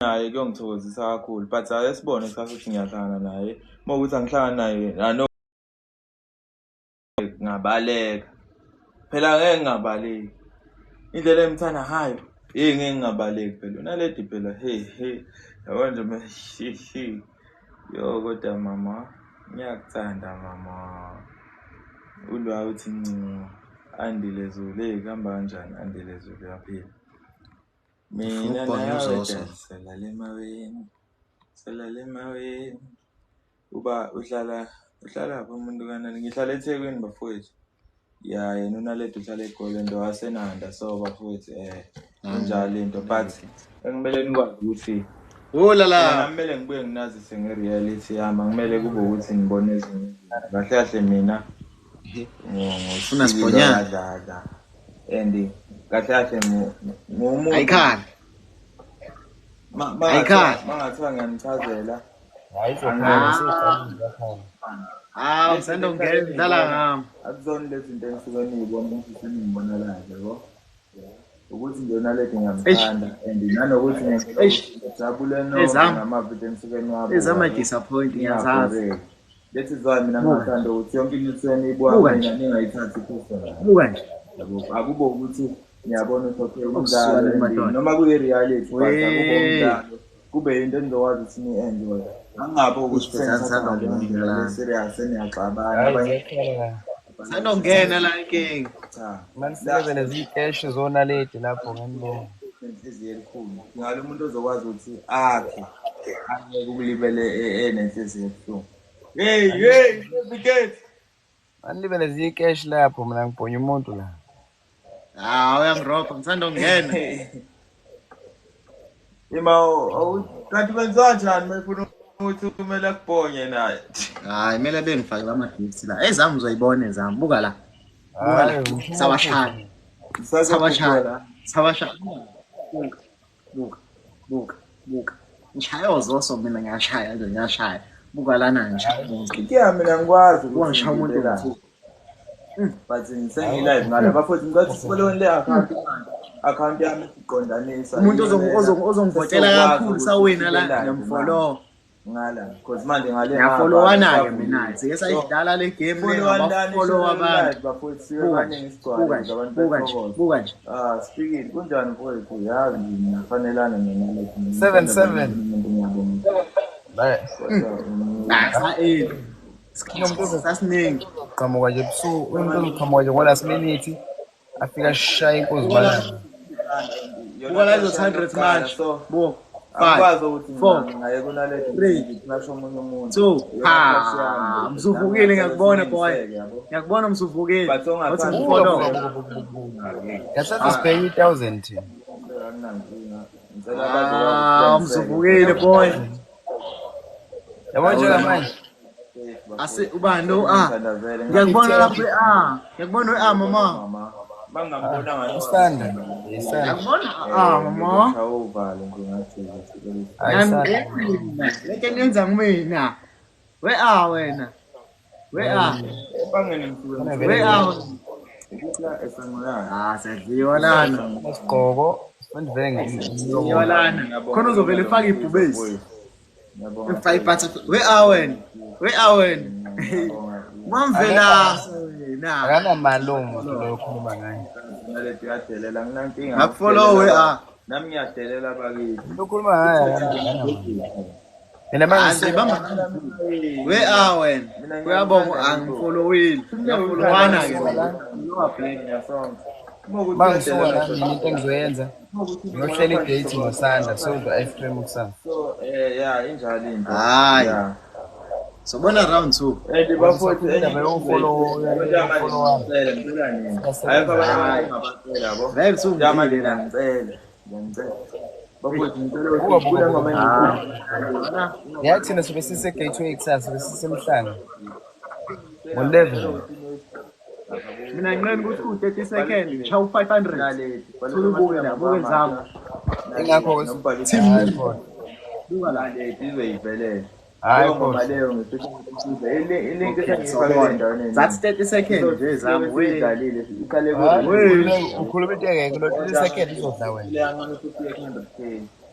naye kuyongithokozisa kakhulu but ake sibone ukuthi ngiyahlangana naye uma ukuthi angihlangana naye ano ngabaleka phela ngeke ngabaleki indlela emthanda hayo ngeke ngabaleki phela unaledi phela hey yabona nje manje yo kodwa mama ngiyakuthanda mama ulwa uthi ncinci andile zule kuhamba kanjani andile zule yaphila mina nawe selale maweni uba uhlala lapha umuntu kanani ngihlala eThekwini bafowethu ya yena unaledi uhlala eGoli ndo wasenanda so bafowethu kunjalo into but engimele nikwazi ukuthi la kumele ngibuye nginazise ngereality yami angimele kube ukuthi ngibone ezinye kahle kahle mina ufuna sibonyana and kahle kahle ngumuntu ayikhala mangathiwa ngiyanichazela usanda ungena dlala ngami akuzona lezi zinto engisuke niyibona ukuthi ningibona la yebo ukuthi nje naledi ngiyamthanda and nanokuthi ngijabule ngamavidiyo engisuke niwabona ezama disappoint ngiyazazi lethi zami mina ngithanda ukuthi yonke into eniyibona mina ningayithathi kuphela buka nje yabo akubo ukuthi ngiyabona ukuthi umdlalo noma kuyi-reality but akubo umdlalo kube into enizokwazi ukuthi ni-enjoy angabe ukuthi serious niyaxabana sanongena la inkinga manisebenzele nezikeshi zona ledi lapho nganibona inhliziyo elikhulu ngalo umuntu ozokwazi ukuthi akhe angeke ukulibele enenhliziyo ebuhlungu hey certificate manibe nezikeshi lapho mina ngibonye umuntu la uyangirobha ngisanda ungena ima kanti kwenziwa kanjani mayifuna ukuthi kumele akubonye naye hayi kumele bengifake ama-gifts la ezami uzoyibona ezami buka la sabashaya buka ngishaya ozoso mina ngiyashaya buka lana ngishaya mina ngikwazi ngishaya umuntu but ngisengilive ngala bafowethu ngathi sifollow le account yami iqondanisa umuntu ozongivotela kakhulu sawina la ngiyamfollow ngala because manje ngale ngiyafolowana ke mina sike sayidlala le game le ngabafollow abantu bafowethu abaningi isigwala buka nje speaking kunjani mfowethu yazi nafanelana mina like 77 sasiningi qhamuka nje ebusuku umuntu oqhamuka nje ngo-last minute afika ashaya inkozi balana buka la 100 manje buka 5 ngaye kunalezi ngasho omunye umuntu 2 msuvukile ngiyakubona boy ngiyakubona msuvukile wathi ngifolo yasathi sibheke 1000 msuvukile boy yabo njengamanje ase ubani lo ngiyakubona lapho ngiyakubona mama bangambona ngani usanda ngiyakubona mama awuvale ngingathi leke niyenza mina wena bangene sadliwa lana isigqoko sendivele sadliwa lana khona uzovele ufake ibhubesi wena mamvela wena akana malungu lo khuluma ngayo naleti yadelela nginankinga ngakufollow nami ngiyadelela bakithi lo khuluma ngayo mina manje wena uyabonga angifollowile ngiyafolowana ke bangisuka la mina into engizoyenza ngiyohlela idate ngosanda sodwa ice-cream kusasa so injalo into hayi sobona round 2 bafowethu follow yathina sibe sise-gateway kusasa sibe sisemhlanga ngo-11 mina nginqena ukuthi u-30 seconds ngishaya u-500 thulubuke la buke zami ingakho buka la izoyivelela hayi that's 30 seconds nje zami ukhuluma into engeke lo 30 seconds izodla wena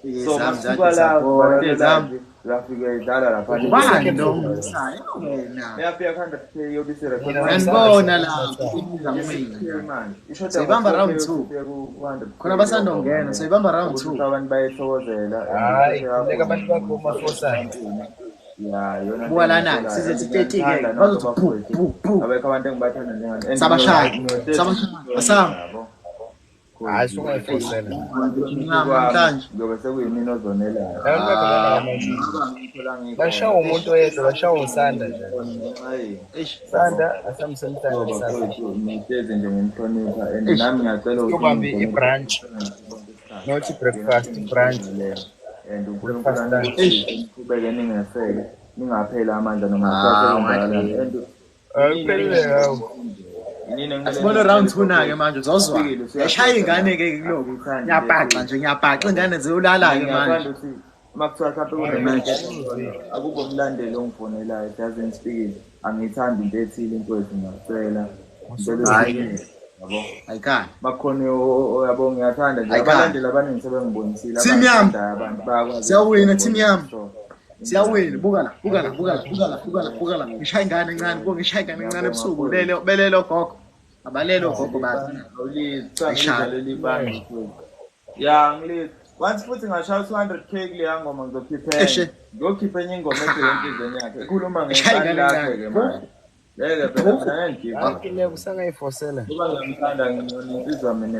So Zami masuka zathi la support zami. lafika idlala lapha Ubani lo ngisayo wena? yafika 100k yobisi record Ngiyanibona la ukubiza mina. manje ishoda Soyibamba round 2. Khona basandongena soyibamba round 2. abantu bayethokozela Hayi, khuleka abantu bakho mafosana. ya yona Buka lana sizethi 30k bazothi bu. abekho abantu engibathanda njengani Sabashaya. Asam. Hayi, sungayifosela. Namhlanje. ngoba sekuyimina ozonelayo Abantu bakho banamanje. Bashawa umuntu oyedwa, bashawa uSanda nje. Sanda asamsemhlanje sasa. ngiteze nje ngimhlonipha and nami ngiyacela Yobambi i-branch. Not breakfast branch. and uNkulunkulu qhubeke ningeseke ningaphela amandla noma Ayiphelele hawo. Asibona round 2 na ke manje uzozwa. Yashaya ingane ke kuloku. Ngiyabhaxa nje ngiyabhaxa ingane ziyolala ke manje. makuthiwa akube umlandeli ongifonelayo doesn't speak angithandi into ethile inkwezi ngiyacela Hayi. Ayikani. bakhona yabo ngiyathanda nje abalandeli abaningi sebengibonisile Team yami. abantu bayakwazi Siyawina team yami. Siyawina buka la. Ngishaya ingane encane, ngishaya ingane encane ebusuku belelo gogo. Abalelo gogo bathi. awulizaleli bani ya ngilithi once futhi ngashaya 200k kule ngoma ngizophiphela ngiyokhipha enye ingoma ehlelentizweni yakhe ekhuluma ngengane lakhe ke manje leke phela ngigive Akile kusangayifosela. kuba ngiyamthanda nginsizwa mina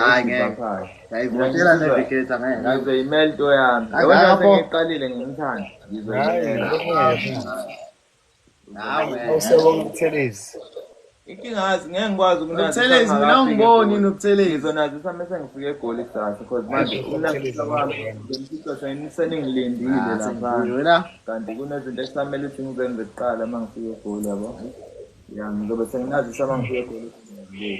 Hayi ngeke. Ngayivotela navigator ngeke. ngize-email to yami yona sengiqalile ngimthanda Hayi, ngeke. Hawe. Awusebona ukuthelezi. inkinga yazi ngeke ngikwazi Ubuthelezi mina ungiboni nobuthelezi. ngizonazisa mase ngifike egoli kusasa because manje seningilindile lapha Wena kanti kunezinto ekusamele ukuthi ngizenze kuqala uma ngifike egoli yabo ya ngizobe senginazisa uma ngifike egoli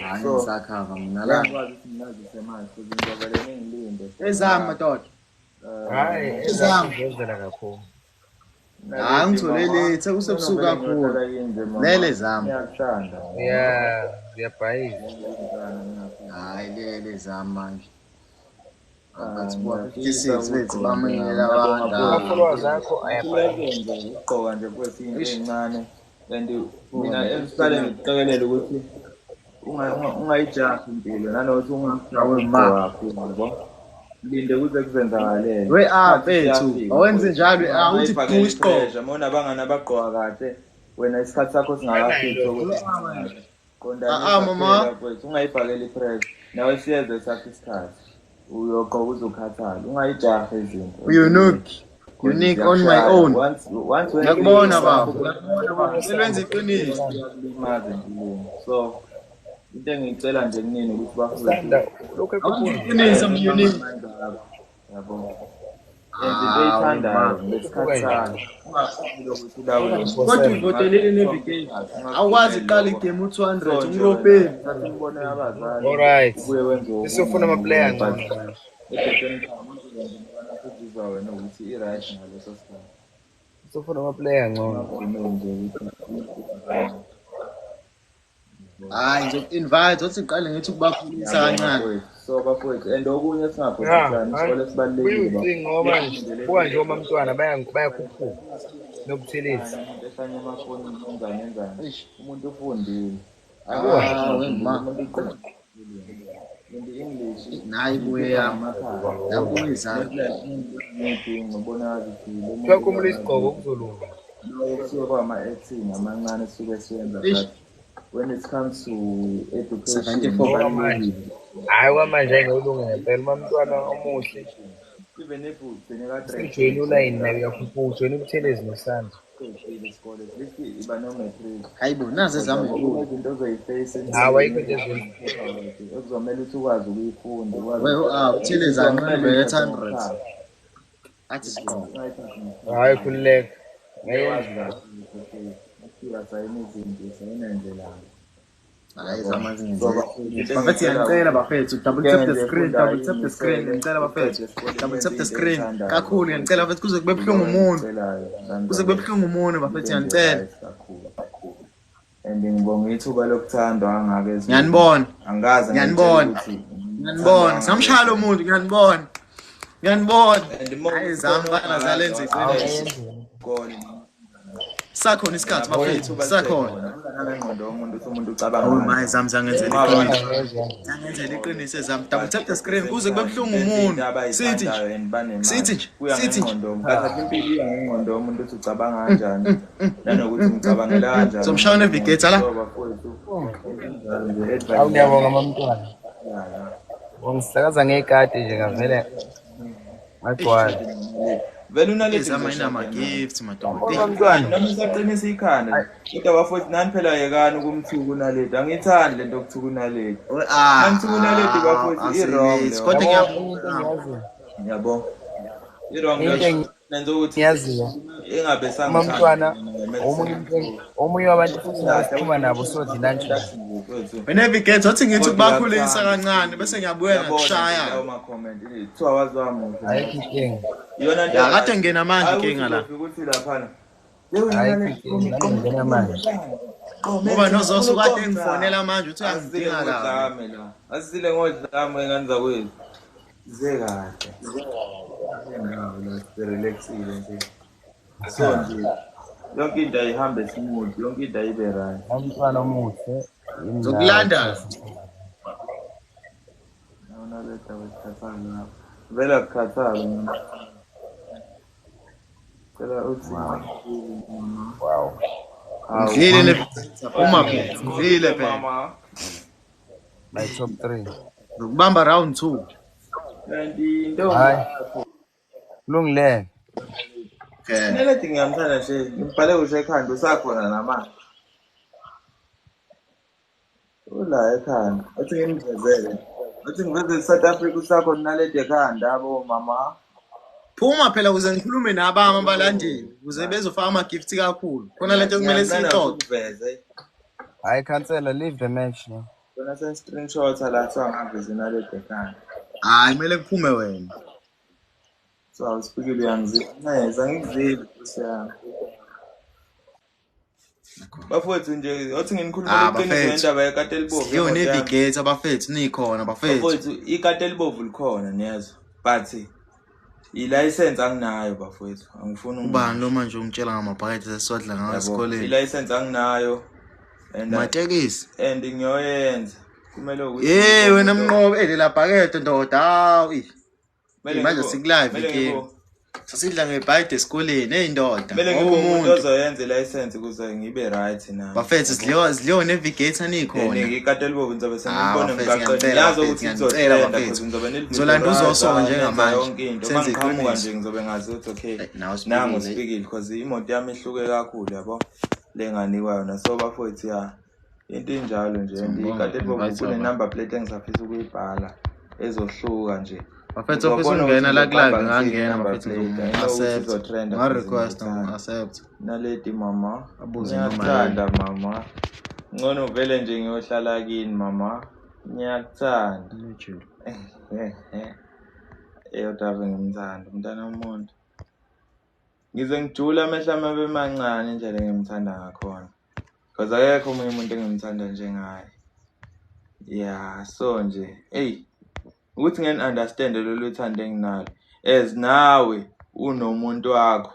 hayi ngisakhava mina la. ngikwazi ukuthi nginazise manje ukuthi ngizovele ningilinde Ezami madoda. Hayi, ezangizela kakhulu. Hayi ngithole lethe kusebusuku kakhulu. Lele zami. ngiyakuthanda Yeah, ngiyabhayiza. Hayi lele zami manje. Abathi buka 56 bethi bamanyela abantu. Ama-followers akho ayabhayiza. ugqoka nje futhi into encane and mina emsale ngikuqekelele ukuthi ungayijahi impilo nanokuthi ungagqoka kakhulu yabo linde kuze kuzenzakalele We bethu awenze njalo awuthi du isiqoko. mona abangani abagqoka kahle wena isikhathi sakho singakafiki ukuthi mama. kwethu ungayibhakeli ipressure nawe siyeze sakho isikhathi uyogqoka uzokhathala ungayijahi izinto Unique on my own. once Ngiyakubona baba. Selwenza iqiniso. limaze empilweni so into engiyicela nje kunini ukuthi Sanda, bafike lokhu ekukhulu. Iqiniso unique. yabo yenza into eyithandayo ngesikhathi sayo ukuthi ulawule Kodwa uvotelele navigate. Awukwazi uqala igame u200 umropeni. thatha imbono yabazali Alright. ubuye wenze Sesofuna ama-player ngcono. uzizwa wena ukuthi i-right ngaleso sikhathi Sesofuna ama-player ngcono. ugcine nje ukuthi Hayi ngizoku-invite othi ngiqale ngithi ukubakhulisa kancane. so bafowethu and okunye singakhohlisani isikole sibalulekile Kuyinkinga ngoba nje buka nje abantwana bayakhuphuka nokuthelezi. umuntu ehlanye amafoni enzani umuntu ufundile English Nayi buye yami. Yabuyisa. ngibona Kuyakhumula isigqoko kuzolunga. kusuke kwama-acting amancane suke siyenza but when it comes to education 74 kubalulekile. Hayi kwamanje ayingolunga ngempela umntwana omuhle. Even if ugcine ka-grade Ujoyina ulayini naye uyakhuphuka, ujoyina ubuthelezi nosanda. isikole lithi iba no-matric Hayibo nazi ezami enkulu. izinto ozoyifeyisa Hawu ayikho into ezweni. ekuzomele ukuthi ukwazi ukuyifunda Uthelezi anqabe 800. Athi siqo. Hayi khululeka. Hayi zamanzi ngizoba. Bafethu ngiyacela bafethu double tap the screen, ngicela bafethu. Double tap the screen. Kakhulu ngiyacela bafethu kuze kube buhlungu umuntu. Kuze kube buhlungu umuntu bafethu ngiyacela. and ngibonga ithuba lokuthandwa angake Ngiyanibona. angazi Ngiyanibona. Ngiyanibona. Samshaya lo muntu ngiyanibona. Ngiyanibona. And Hayi zambana zalenze khona sakhona isikhathi bafethu sakhona. ngqondo yomuntu umuntu Awu ucabanga maye zami zangenzela iqiniso. Ngenzela iqiniso ezami. Double tap the screen kuze kube buhlungu umuntu. Sithi nje. Sithi ngqondo impilo iya ngqondo yomuntu uthi ucabanga kanjani nanokuthi ngicabangela kanjani Zomshaya navigate la. Awu ngiyabonga mamntwana. Ungisakaza ngekati nje ngavele ngagcwala. vele unalezi Ezama inama gifts madoda. Mamntwana. noma isaqinisa ikhanda kodwa bafowethu nani phela yekani ukumthuka unaledi angithandi lento okuthuka unaledi ngithuka unaledi bafowethu i-wrong Kodwa ngiyabona. yabo i-wrong nenza ukuthi Ngiyaziyo. ingabe Mamntwana omunye wabantu futhi ngasikhuluma nabo sothi lunch. Navigate wathi ngithi bakhulisa kancane bese ngiyabuyela ngikushaya. ma comment 2 hours wami Ayikho inkinga. yona Ya kade ngena manje inkinga la. ukuthi laphana Ayikho inkinga. Ngena manje. Ngoba nozosuka kade ngifonela manje uthi uyangidinga la. asile ngodlame enganza kwethu ze kahle relaxile nje so nje yonke into ayihambe smooth yonke into ayibe right Umntwana omuhle. Zokulanda. Naona leta wesikhathana vela kukhathala phela uthi Wow. Ngidlile Navigate uma phela. Ngidlile phela. mama My top 3. Ngokubamba round 2. kanti into Hayi. Kulungile. Okay. naledi ngiyamthanda nje ngibhale kusho ekhanda usakhona namanje ula ekhanda athi ngimvezele athi ngiveze South Africa usakhona naledi ekhanda abo mama Phuma phela ukuze ngikhulume nabami abalandeli ukuze bezofaka ama gifts kakhulu. Khona lento kumele siyixoxe. ukuveze Hayi cancel leave the match. Kona sen screenshot la sangaveze naledi ekhanda Hayi kumele kuphume wena. so awusikile uyangizisa ngikuzile kusiyami bafowethu nje othi nginikhuluma leqiniso ngendaba yekati elibovu Yo Navigate abafethu nikhona bafethu. bafowethu ikati elibovu likhona niyazwa but i-license anginayo bafowethu angifuni Ubani lo manje ungitshela ngamabhakede sesodla ngawo esikoleni. i-license anginayo Matekisi. and ngiyoyenza kumele ukuthi Wena mnqobe lela bhakede ndoda. Hawu. Manje sikulive ke. Sasidla ngebhayide esikoleni eyindoda. kumele ngibe umuntu ozoyenza i-license ukuze ngibe right na Bafethu sidliwa Navigate nikhona. ikati elibovu ngizobe bafethu, sengibona ngiyacela, yazi bafethu, ukuthi ngiyacela, ngizotrenda bafethu. because ngizobe Ngizolanda uzosoka njengamanje. yonke into Senze mangiqhamuka iqiniso. nje ngizobe ngazi ukuthi okay Nawo nangu sibikile. sipikile because imoto yami ihluke kakhulu yabo lenganikwa yona so bafowethu ya into injalo nje ikati elibovu kune number plate engisafisa ukuyibhala ezohluka nje Bafethu ofisa ungena la live ngangena bafethu accept. Nga request accept. naledi mama Abuze noma ngiyakuthanda mama ngcono vele nje ngiyohlala kini mama ngiyakuthanda eyodwa ngimthanda umntana womuntu ngize ngijula amehla amabe mancane indlela engimthanda ngakhona because akekho omunye umuntu engimthanda njengaye yeah so nje ukuthi ngeni understand lolu thando enginalo as nawe unomuntu wakho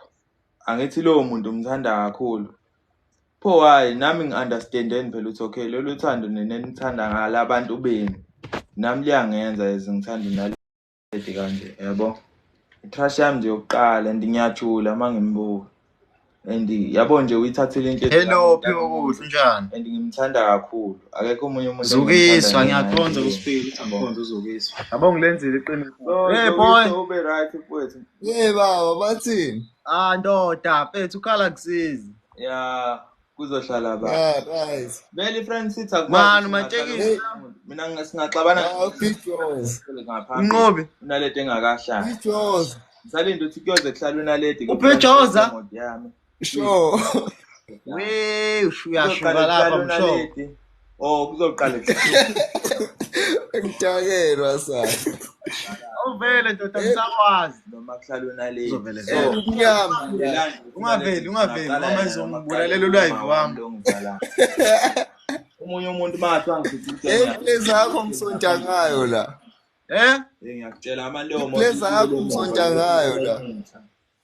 angithi lo muntu umthanda kakhulu pho why nami ngi-understandeni phela ukuthi okay lolu thando nenithanda ngalabantu benu nami liyangenza ngithanda naledi kanje yabo i-trust yami nje yokuqala and ngiyajula mangimbuka and yabo nje uyithathile into Hello Phiwo kuhle njani? and ngimthanda kakhulu akekho omunye umuntu Zukiswa ngiyakhonza kusiphi ukuthi angikhonza uzukiswa. Yabo ngilenzile iqiniso. Hey boy. ube right mfowethu Baba bathini? Ndoda mfethu ukhala kusizi. ya kuzohlala ba Right. vele friend sithi akuba Man matekisi. mina ngingaxabana Pictures. ngaphambi Unqobi. unaleti engakashaya Pictures. ngisalinde ukuthi kuyoze kuhlala unaleti Uphejoza? yami Sure. Uyashuka lapha msho. kuzoqala Ngitakelwa sa. Awuvele ndoda ngisakwazi. noma kuhlala unaleti Uzovele Ngiyama. Ungaveli mama izongibulalela live wami. Omunye umuntu mathu angithi Ezakho ngisonta ngayo la. ngiyakutshela amantomo Blazer yakho umsontsha ngayo la.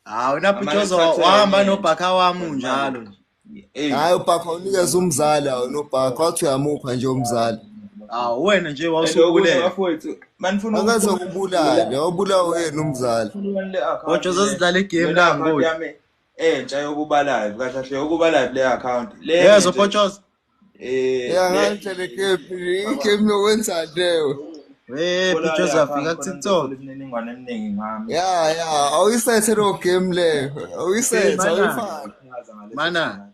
Hawu naphutshozo wahamba nobhaka wami unjalo nje. Hayi ubhakha unikeza umzali awu nobhakha wathi uyamupha nje umzali. Hawu wena nje wawusubulela. Bafowethu manifuna Akaze ukubulala, wabulawa yena umzali. Botshozo sidlala igame la ngoti. Entsha yokuba live kahle yokuba live le account. Yezo Botshozo. Ngantele igame yokwenza leyo. Botshozo afika ku TikTok. Imininingwane eminingi ngami. Awuyisethe lo game leyo. Awuyisethe awuyifaki. Mana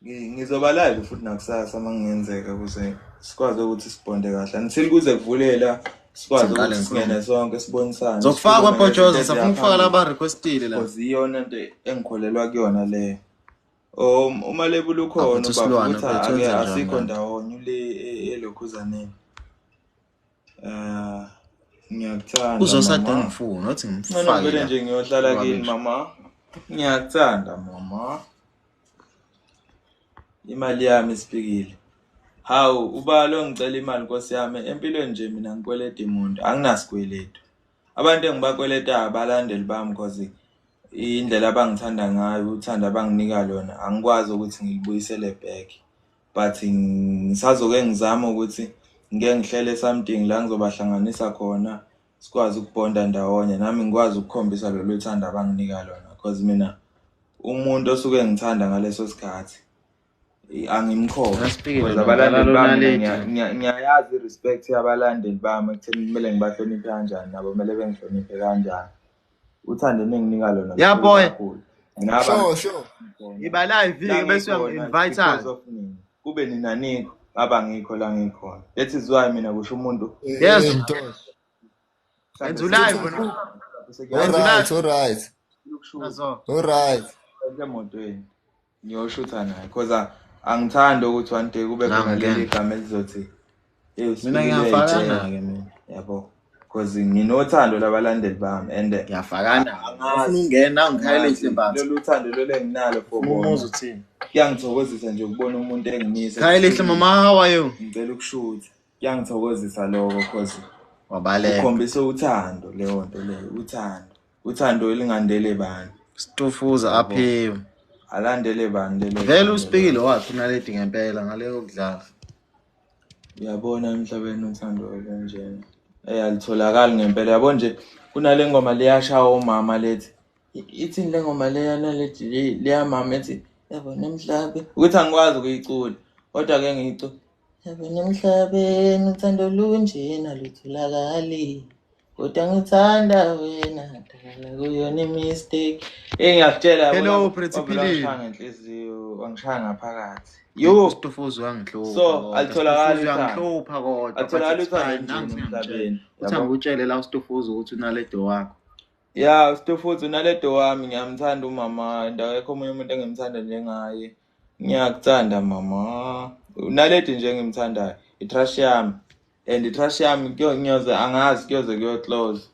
ngizoba live futhi nakusasa mangenzeka ukuze sikwazi ukuthi sibonde kahle. Until kuze kuvulela sikwazi ukuthi singene sonke sibonisane. Zokufaka Botshozo safuna ukufaka laba requestile la. Because iyona into engikholelwa kuyona le. Uma lebula ukhona bafuthi asikho ndawonye le elokhuzaneni. Ngiyakuthanda. Uzosada ngifuna uthi ngimfake. Mina vele nje ngiyohlala kini mama. Ngiyakuthanda mama. Imali yami isipikile. Hawu ubalo ngicela imali Nkosi yami empilweni nje mina ngikweleta imuntu anginasikweletu. Abantu engibakweleta abalandeli bami because indlela abangithanda ngayo uthanda abanginika lona angikwazi ukuthi ngilibuyisele back. But ngisazoke ngizama ukuthi ngeke ngihlele something la ngizobahlanganisa khona sikwazi ukubonda ndawonye nami ngikwazi ukukhombisa lo luthanda abanginika lona because mina umuntu osuke ngithanda ngaleso sikhathi angimkhona because abalandeli bami ngiyayazi respect yabalandeli bami ekutheni kumele ngibahloniphe kanjani nabo kumele bengihloniphe kanjani uthando enginika lona yeah boy sure iba live bese uyam-invite kube nina nikho abangikho la ngikhona that is why mina kusho umuntu yes enza live alright emotweni ngiyoshutha naye because angithanda ukuthi one day kube khona leli gama elizothi mina ngiyafakana ke mina yabo because nginothando labalandeli bami and ngiyafakana ufuna ungena ngikhayele ihlembaphi lolu thando lolu enginalo for umuzi uthini kuyangithokozisa nje ukubona umuntu engimisa khayele ihle mama how are you ngicela ukushutha kuyangithokozisa lokho because wabaleka ukhombisa uthando leyo nto leyo uthando elingandele bani Stofuza aphiwe alandele bani lelo vele usipikile wathi unaledi ngempela ngaleyo kudlala uyabona emhlabeni uthando kanjena alitholakala ngempela yabo nje kunale ngoma leyashaya umama lethi ithini le ngoma leyana lethi leya mama ethi yabona emhlabe ukuthi angikwazi ukuyicula kodwa ke ngicula yabona emhlabeni uthando lunjena lutholakali kodwa ngithanda wena dala kuyona imistake ngiyakutshela hello pretty pili ngenhliziyo wangishaya ngaphakathi yo Stofuza wangihlupha so alitholakala wangihlupha kodwa atholakala uthando emhlabeni uthanga utshele la Stofuza ukuthi unaledo wakho ya Stofuza unaledo wami ngiyamthanda umama ndawekho omunye umuntu engimthanda njengaye ngiyakuthanda mama unaledo nje engimthandayo itrash yami and itrash yami ngiyoze angazi kuyoze kuyoclose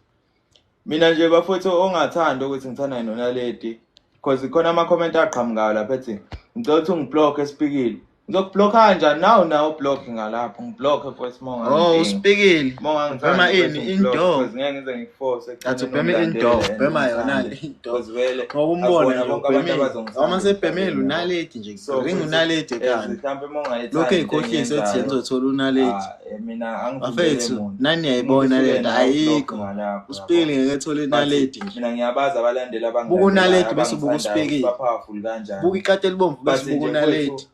mina nje bafowethu ongathanda ukuthi ngithanda nonaledi because khona ama comment aqhamukayo lapha ethi ngicela ukuthi ungiblock esipikile ngizokublock kanjani nawo block ngalapho ngiblock for small usipikile bema indoor ngeke ngize ngiforce athi bema indoor bema yona indoor vele ngokumbona uma sebhemela unaledi nje ring unaledi ekhaya mhlawumbe mongayithanda lokho ikhohlisa ethi yenzothola unaledi mina angifethu nani yayibona le nto ayikho usipikile ngeke ethole inaledi mina ngiyabaza abalandeli buku unaledi bese buku usipikile powerful kanjani buku ikati elibomvu bese buku unaledi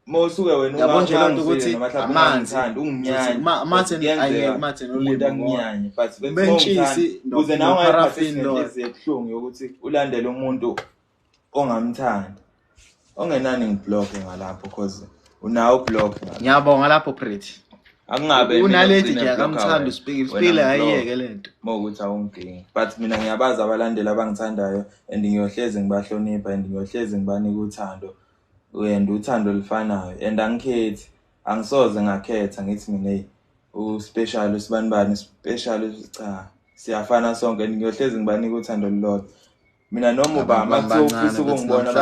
Mawusuke wena yabonje lonto ukuthi amanzi unginyanya amanzi ayeke amanzi ulinyanya but benchisi uze nawe ungayiphathisi ebuhlungu yokuthi ulandele umuntu ongamthanda ongenani ngiblock ngalapho because unawo block ngiyabonga lapho pretty akungabe unaledi nje akamthanda usipikile ayiyeke lento mawukuthi awungidingi but mina ngiyabaza abalandeli abangithandayo and ngiyohleze ngibahlonipha and ngiyohleze ngibanika uthando wena uthando lifanayo and angikhethi angisoze ngakhetha ngithi mina uspecial usibanibani special cha siyafana sonke ngiyohlezi ngibanika uthando lolodwa mina noma ubama kufisa ukungibona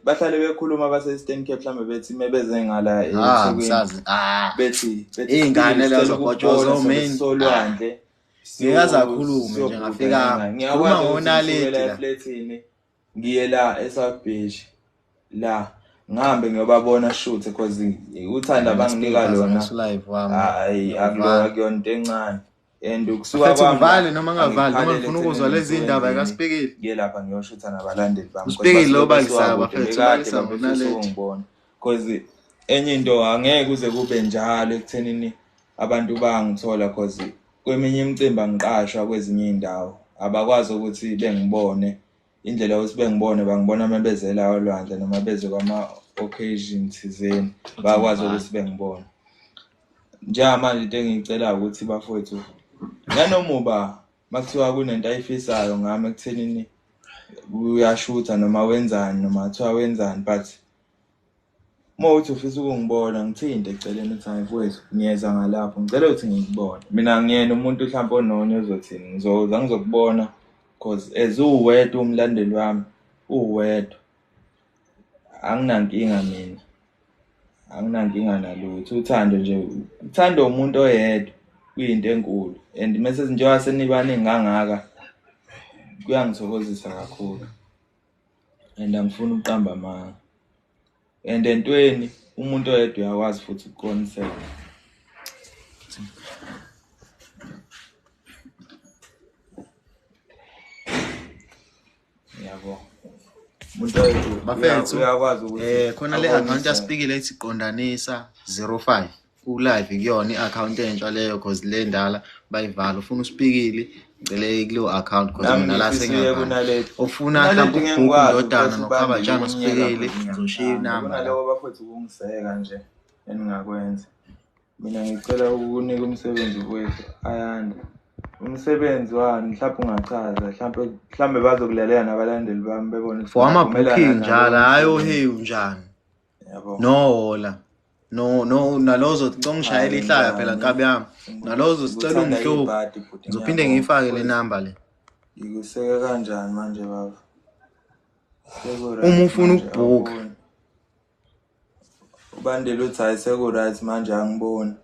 bahlale bekhuluma base Eastern Cape mhlambe bethi mebeze ngala eThekwini bethi ingane lezo Botshozo main solwandle Ngiyakaze akhulume nje ngafika. Ngiyakwazi Uma ukuthi ngonaledi ngisukela la. eflatini ngiye la eSouth Beach la ngihambe ngiyobabona shoot because uthanda banginika lona live wami. hayi akuyonto encane and ukusuka Afethu ngivale noma angikhalele ngavali noma ngifuna ukuzwa lezi ekutheni indaba ngisuke akaSipekile. ngiye lapha ngiyoshutha nabalandeli bami uSipekile lo balisayo basuka kude, bafethu bekade balisa bafisa ngonaledi. ukungibona because enye into angeke kuze kube njalo ekuthenini abantu bangithola because kweminye imicimbi angiqashwa kwezinye indawo abakwazi ukuthi bengibone indlela yokuthi bengibone bangibona mabezela olwandle noma beze kwama occasion thizeni bakwazi ukuthi bengibone njengamanje into engicela ukuthi bafowethu nanoma makuthiwa kunento ayifisayo ngami ekuthenini uyashutha noma wenzani noma kuthiwa wenzani but uthi ufisa ukungibona ngithinte eceleni ukuthi ayifowethu ngiyeza ngalapho ngicela ukuthi ngikubone mina ngiyena umuntu mhlawumbe onono ezothini ngizoza ngizokubona because as uwedwa umlandeli wami uwedwa anginankinga mina anginankinga nalutho uthando nje uthando umuntu oyedwa kuyinto enkulu and mase njengoba senibane ngangaka kuyangithokozisa kakhulu and angifuni uqamba amanga and entweni umuntu oyedwa uyakwazi futhi ukuqoniseka yabo umuntu oyedwa Bafethu uyakwazi ukuthi khona le account yaSipekile ethi qondanisa 05 ku live kuyona iaccount entsha leyo because le ndala bayivala ufuna uSipekile ngicele kuleyo account because mina la sengiyabona ufuna mhlawumbe ukubhuka indodana nokhaba njani uSipekile ngizoshiya inamba naloko bafethu kungiseka nje eningakwenza mina ngicela ukunika umsebenzi wethu ayanda umsebenzi wami mhlawumbe ungachaza mhlawumbe bazokulalela nabalandeli bami bebone for ama booking njalo hayo hey unjani yabo nohola no nalozo ngicongishayela ihlaya phela nkabi yami nalozo sicela umhlobo ngizophinde ngiyifake le number le ngikuseka kanjani manje baba uma ufuna ukubhuka ubandile uthi ayiseku right manje angiboni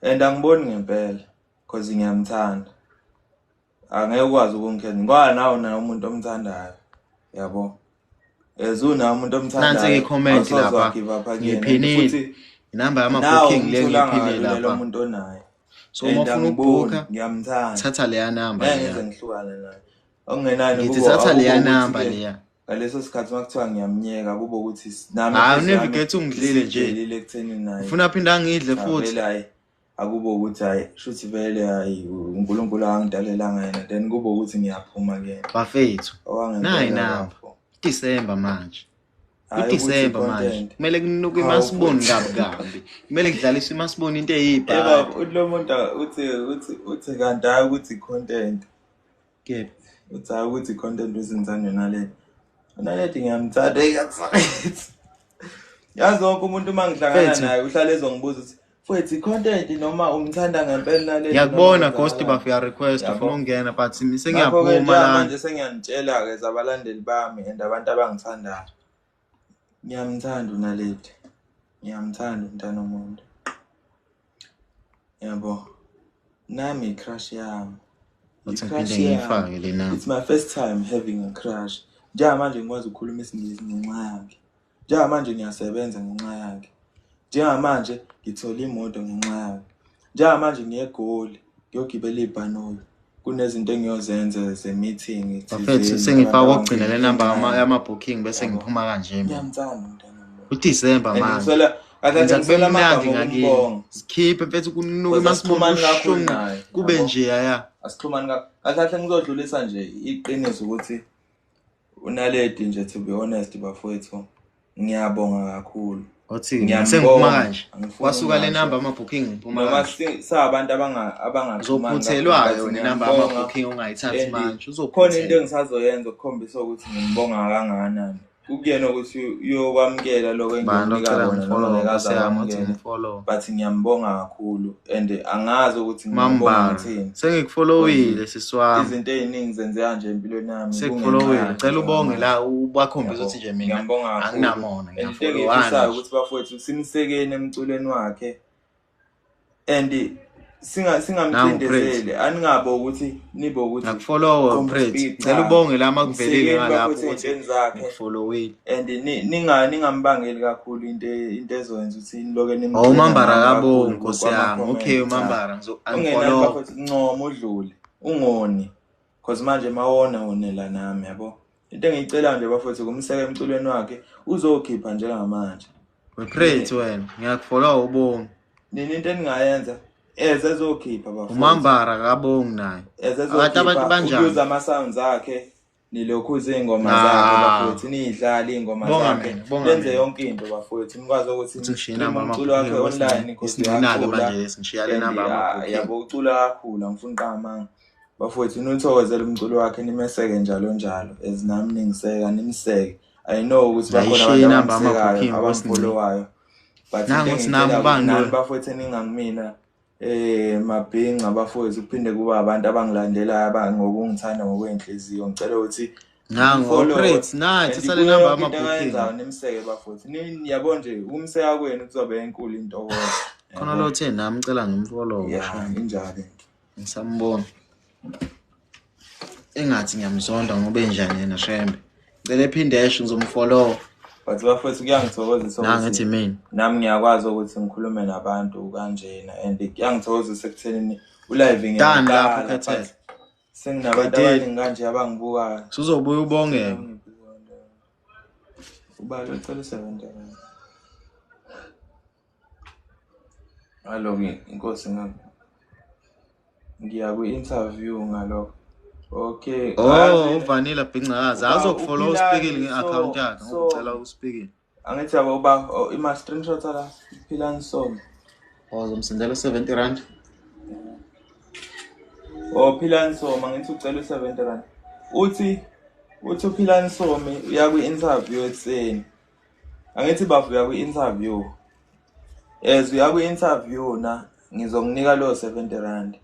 and angiboni ngempela because ngiyamthanda angeke ukwazi ukungikhetha ngoba nawe umuntu omthandayo yabo ezuna umuntu omthandayo nansi ngicomment lapha ngiphinile inamba yama booking le ngiphinile lapha umuntu onayo so uma ufuna ukubhuka ngiyamthanda thatha leya number ngeke ngihlukane naye okungenani ngithi thatha leya number leya ngaleso sikhathi makuthiwa ngiyamnyeka kube ukuthi nami navigate ungidlile nje ekutheni naye ufuna phinda angidle futhi akube ukuthi hayi shuthi vele hayi uNkulunkulu angidalelanga yena then kube ukuthi ngiyaphuma ke bafethu nayi namba December manje uDecember manje kumele kunuke imasiboni kabi kumele kudlalise imasiboni into eyibhala lo muntu uthi kanti hayi ukuthi content kephi uthi hayi ukuthi content uzenzani naleti ngiyamthanda eyakusayithi yazi wonke umuntu mangihlangana naye uhlale ezongibuza ukuthi futhi content noma umthanda ngempela naleti ngiyakubona ghost bafika request ufuna ungena but sengiyaphuma la manje sengiyanitshela ke zabalandeli bami and abantu abangithandayo ngiyamthanda unaleti ngiyamthanda umntana omuntu yabo nami crush yami it's my first time having a crush njengamanje ngikwazi ukukhuluma isingisi ngenxa yakhe njengamanje ngiyasebenza ngenxa yakhe njengamanje ngithola imoto ngenxa yakhe njengamanje ngiyegoli ngiyogibela ibhanoyi kunezinto engiyozenza ze-meeting bafethu sengifaka ukugcina le number yama booking bese ngiphuma kanje mina ngiyamthanda umntana uDecember manje ngicela mnandi ngakini sikhiphe mfethu kunuke masiboni kube nje yaya asixhumani kahle ngizodlulisa nje iqiniso ukuthi unaledi nje to be honest bafowethu ngiyabonga kakhulu othini sengiphuma kanje wasuka le number ama booking ngiphuma noma sabantu abangaxhumani uzophuthelwayo ne number ama booking ungayithathi manje uzokhona into engisazoyenza ukukhombisa ukuthi ngibonga kangakanani ukuyena ukuthi uyokwamukela lokho engiyonika kona noma ngekazama but ngiyambonga kakhulu and angazi ukuthi ngibonga ngithini sengikufollowile siswami izinto eziningi zenzeka nje empilweni yami sengikufollowile cela ubonge la ubakhombisa ukuthi nje mina anginamona ngiyafollowana ukuthi bafowethu simsekeni emculweni wakhe and singamcindezeli aningabo ukuthi nibo ukuthi ngakufollow Prince ngicela ubonge lama kuvelile ngalapho ukuthi ngifollowile and ningambangeli kakhulu into ezokwenza ukuthi niloke umambara kabonge Nkosi yami okay umambara ngizo-unfollow futhi ncoma udlule ungoni because manje mawona wonela nami yabo into engiyicela nje bafuthu kumseke emculweni wakhe uzokhipha njengamanje Prince wena ngiyakufollow ubonge nini into eningayenza ezokhipha bafuthu umambara kabonge naye abantu banjani uza ama sounds akhe nilokhuza ingoma zakhe bafuthu nidlala ingoma zakhe lenze yonke into bafuthu nikwazi ukuthi umculo wakhe online isinake manje singishiyale namba yabo ucula kakhulu angifuni qamanga bafuthu nithokozela umculo wakhe nimeseke njalo njalo ezinami ningiseka nimseke I know ukuthi bakhona abantu abamfollowayo but nami bafuthu ningangimina mabhinga bafowethu kuphinde kuba abantu abangilandelayo ngokungithanda ngokwenhliziyo ngicela ukuthi nango Prince nathi sale namba amabooking nimseke bafowethu yabo nje umseka kwenu kuzobe enkulu intokozo khona lo the nami ngicela ngimfollow injalo ngisambona engathi ngiyamzonda ngoba enjani yena Shembe ngicela ephinde esho ngizomfollow but bafethu kuyangithokozisa ukuthi ngathi mina nami ngiyakwazi ukuthi ngikhulume nabantu kanjena and kuyangithokozisa ekuthenini ulive ngiyaqala senginabantu abaningi kanje abangibukayo uzobuya ubongeke ubalo ucela 70 Hello inkosi ngiya ku-interview ngalokho okay uvanilla bhingcakazi azokufollow uSpeakile nge-account yakhe ngicela uSpeakile angithi yabo uba ima screenshot la Philani Somi uzomsendela 70 rand Philani Somi angithi ucela 70 rand uthi uPhilani Somi uya ku-interview ekseni angithi bavuya ku-interview uya ku-interview na ngizokunika lo 70 rand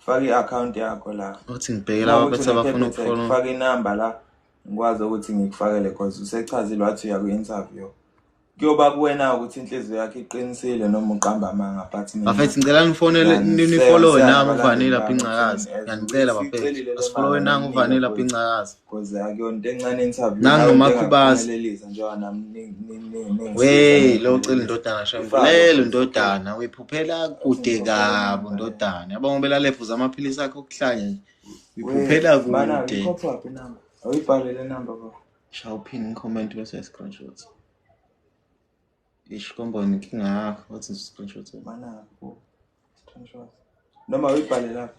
faka i-account yakho la uthi ngibhekela abafethu abafuna ukufollow faka inamba la ngikwazi ukuthi ngikufakele because usechazile wathi uya ku-interview kuyoba kuwena ukuthi inhliziyo yakhe iqinisile noma uqamba amanga but mina bafethu ngicela nifonele nifollow nami uvanilla bhingcakazi ngiyanicela bafethu asifollow nami uvanilla bhingcakazi because akuyonto encane interview nangu makhubazi njengoba nami we lo cela indodana Shembe lelo ndodana uyiphuphela kude kabo ndodana yabonga belalefu zamaphilisi akho okuhlanya uyiphuphela kude mana ikhopha aphi number awuyibhalele number bafo shall pin comment bese screenshots Ishkomboni kinga what's the screenshot mana screenshot noma uyibhalela lapha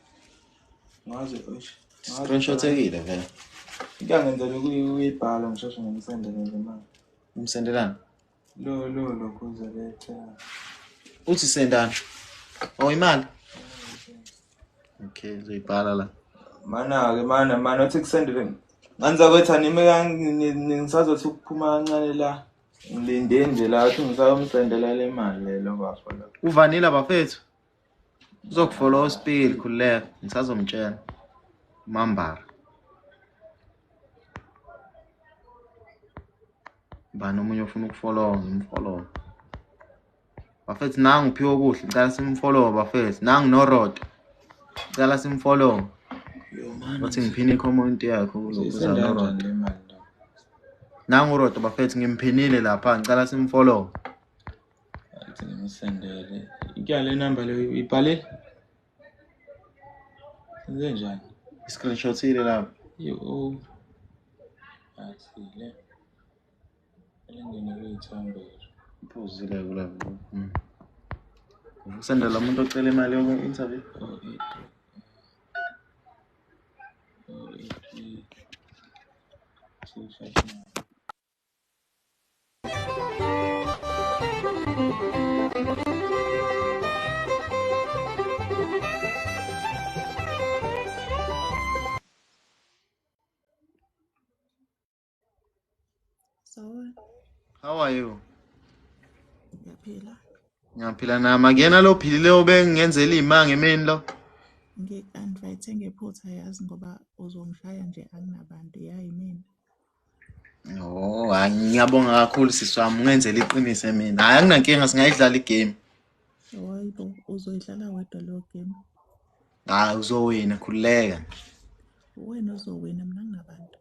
ngaze screenshot ekile vele ngiyangenzela ukuyibhala ngishoshe ngimsendele nje manje umsendelana lo kuze lethe uthi sendana imali okay uzoyibhala la mana-ke mana uthi kusendele nganza kwethani ngisazothi ukuphuma kancane la ngilinde nje la uthi ngisayomsendela le mali lelo bafo la uvanilla bafethu uzokufollow uSpeakile khuleka ngisazomtshela umambara bani omunye ufuna ukufollow ngimfollow bafethu nangu uphiwe okuhle ngicela simfollow bafethu nangu noRodo ngicela simfollow bathi ngiphine i-comment yakho ukuza noRodo nangu uRodo bafethu ngimphinile lapha ngicela simfollow athi ngimsendele ikuyale number leyo ibhale senze njani screenshot ile lapha athile elingene kuyithombe phuzile kulapho usendela umuntu ocela imali yoku-interview How are you? Ngiyaphila nama kuyena lo philile obengenzela imanga emini lo. Ngi-invite ngephutha yazi ngoba uzongishaya nje anginabantu yayi mina. Ngiyabonga kakhulu sisi wami ungenzela iqiniso emini. Hayi anginankinga singayidlala igame. Hayibo uzoyidlala wedwa lo game. Hayi uzowina khulileka. Wena uzowina mina nginabantu.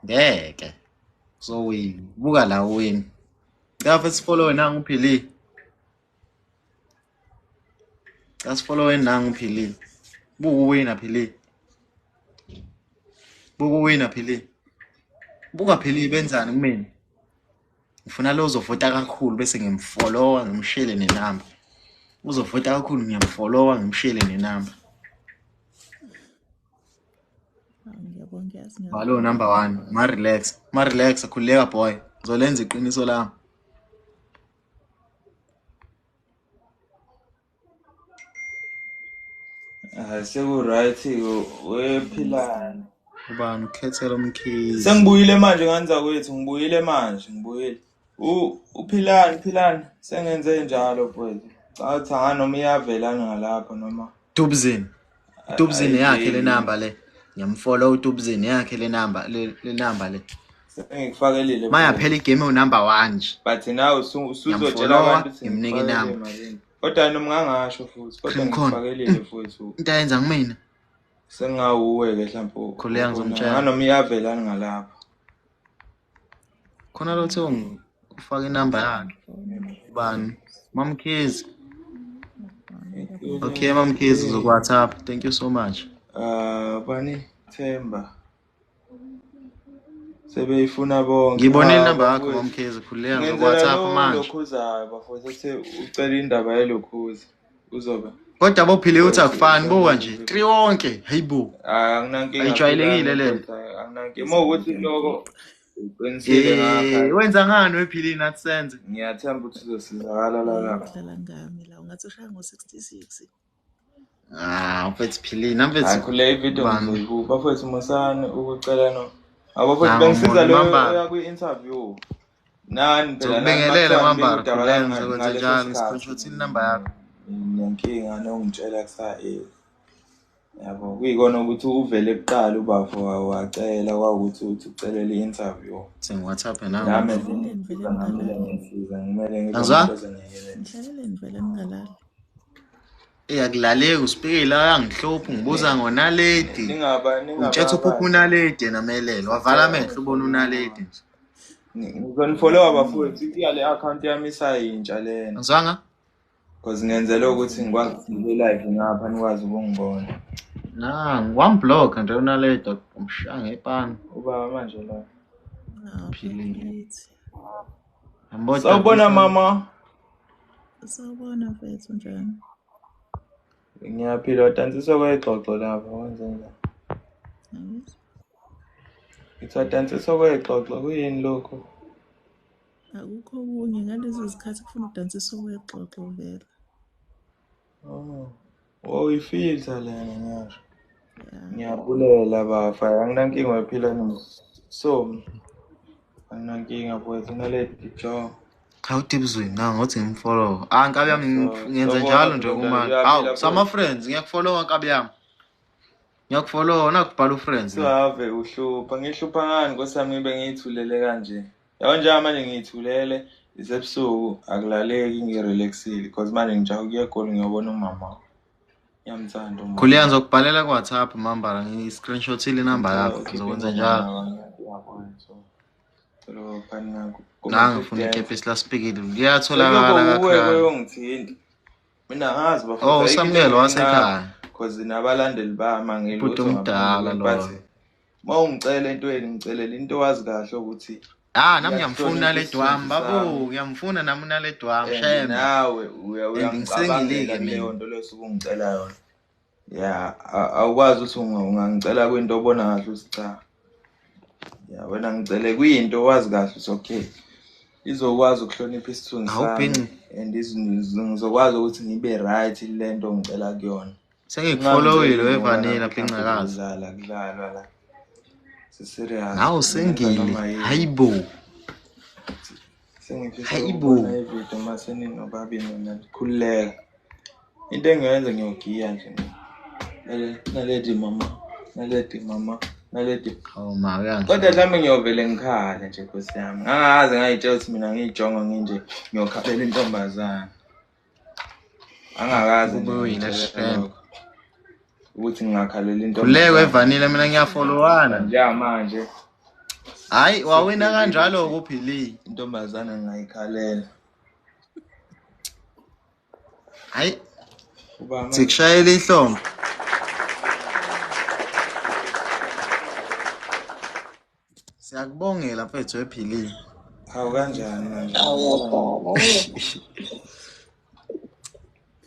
Ngeke. Uzowina. Buka la uwina. Ngapha sifollow nangu uphili. Asifollow nangu uphili. Buka uwina phili. Buka uwina phili. Buka phili benzani kumina. Ngifuna lo uzovota kakhulu bese ngimfollowa ngimshele nenamba. Uzovota kakhulu ngiyamfollowa ngimshele nenamba. Ngiyabonga yazi Hello number 1. Ma relax akhuleka boy. Ngizolenza iqiniso lami. Seku right wephilana. Ubani ukhethela umkhizi. Sengibuyile manje nganza kwethu ngibuyile. Uphilani sengenze njalo mfowethu. Cathi nganoma iyavelana ngalapha noma. Dubzini yakhe le number le. Ngiyamfollow uDubzini yakhe le number le. Sengikufakelile. Maya phela igame unumber 1 nje. But now usuzotshela abantu ukuthi ngimnika inamba. Kodwa noma ngangasho futhi kodwa ngifakelile futhi. Into ayenza kumina. Sengawuwe ke mhlawumbe. Khuleka ngizomtshela. Nganoma iyavelana ngalapha. Khona lothi ufaka inamba yakhe. Ubani? Mamkhizi. Okay Mamkhizi uzo WhatsApp. Thank you so much. Bani Themba. Sebeyifuna bonke. Ngibonile inamba yakho Mamkhizi khuleka ngo WhatsApp manje. Lokhuzayo bafowethu ethi ucela indaba yelokhuza. Uzobe. Kodwa bophile uthi akufani buka nje. 3 wonke. Hayibo. Anginankinga. Ayijwayelekile le. Anginankinga. Mawukuthi lokho uqinisile ngakho. Wenza ngani wephilini athi senze? Ngiyathemba ukuthi uzosizakala la. Udlala ngami la ungathi ushaya ngo66. Mfethu philini namfethu. Akhule ivideo ngizoyibuka bafowethu Musani ukucela no. Abafowethu bengisiza lo kwi-interview. Nani phela bengelela mambara kulenza kwenza njalo screenshot inamba yakho. Ngiyankinga nongitshela kusa yabo kuyikona ukuthi uvele ebuqala ubafo wacela kwakuthi ucelele i-interview. Sing WhatsApp nami. Nami ngisiza ngimele ngihlalele nivele ningalali. Akulaleki usipikela yangihlupha ngibuza ngonaledi. Ngithetha uphupha unaledi namelelo wavala amehlo ubona unaledi nje. Ngizonifollow abafowethu iyale account yami isayintsha lena. Ngizwanga? Because ngenzela ukuthi ngikwazi ukube live ngapha nikwazi ukungibona. Ngiwamblock nje unaledi umshanga epana. Uba manje la. Philini. Sawubona mama. Sawubona mfethu njani? Ngiyaphila udansiswa kwexoxo lapha wenzeni. Ithadantsiswa kwexoxo kuyini lokho? Akukho kunye ngalezi zikhathi kufuna udansiswa kwexoxo vele. Ifilter lena ngisho. Ngiyabulela bafa anginankinga wephila so anginankinga mfowethu naledi job. Khawutibuzweni ngothi ngimfollow. Nkabi yami ngiyenza njalo nje kumanje. Hawu sama friends ngiyakufollowa nkabi yami. Ngiyakufollow nakubhala ufriends. Save uhlupha ngihlupha ngani nkosami ngibe ngiyithulele kanje. Yabo nje manje ngiyithulele isebusuku akulaleki ngirelaxile because manje ngijaha ukuya egoli ngiyobona umama. Ngiyamthanda umama. Khuleka ngizokubhalela ku WhatsApp mambara ngi-screenshotile inamba yakho ngizokwenza njalo. Lo phana ngifuna ikephi esilaspikile liyatholakala kakhulu. Ngithinti mina ngazi bafuna Samuel wasekhaya because nabalandeli bama ngilutho umdala lo. Mawungicela entweni ngicelela into wazi kahle ukuthi nami ngiyamfuna le dwami babo ngiyamfuna nami unale dwami shame nawe uyangicabangela leyo nto lesuku ungicela yona. Awukwazi ukuthi ungangicela kwinto obona kahle usicha. Wena ngicele kuyinto wazi kahle ukuthi okay izokwazi ukuhlonipha isithunzi sami and ngizokwazi ukuthi ngibe right lento ngicela kuyona. Sengikufollowile wevanela phincakazi kudlalwa la. Serious. Nawu sengile hayibo. Hayibo. Ividiyo maseni nobabi mina khuleka. Into engiyenza ngiyogiya nje. Naledi mama. Kodwa mhlawumbe ngiyovele ngikhale nje Nkosi yami. Ngangaze ngayitshela ukuthi mina ngiyijonga nginje ngiyokhalela intombazana. angakaze nje Ubuyile ngitshele friend. lokho ukuthi ngingakhalela into Khuleko evanile mina ngiyafollowana. njengamanje Hayi wawina kanjalo kuphili. intombazana ngingayikhalela Hayi kuba manje sikushayela ihlombe. Siyakubongela mfethu ephilile. hawu kanjani manje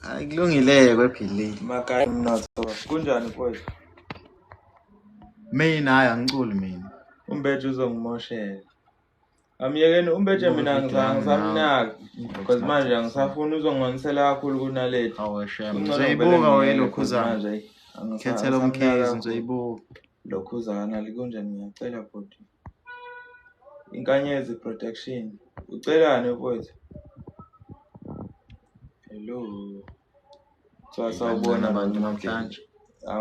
Hayi kulungile kwephilile. makaya umnotho kunjani mfowethu Mina hayi angiculi mina. umbethe uzongimoshela amyekeni umbethe mina ngisamnaka because manje angisafuni uzongonisela kakhulu kunaleti Awe shem. Ngizoyibuka welokhuzana. manje Khethela umkhizi ngizoyibuka. lokhuzana likunjani ngiyacela bhuti inkanyezi protection ucelani mfowethu hello sawubona abantu namhlanje.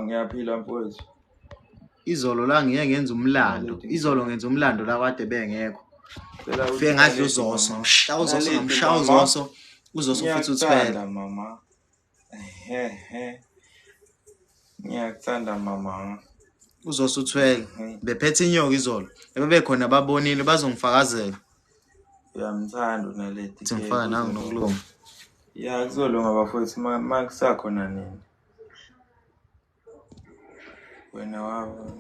Ngiyaphila mfowethu Izolo la ngiye ngenza umlando. Izolo ngenza umlando la kade bengekho. Fike ngadla uzoso, ngamshaya uzoso. Uzoso futhi uthwele. Mama. Ngiyakuthanda mama. Uzoso uthwele. Bephethe inyoka izolo. Bebekhona babonile bazongifakazela. Uyamthanda unaleti. Ngifaka nangu nokulunga. Ya kuzolunga bafowethu makusakhona nini. Wena wabo.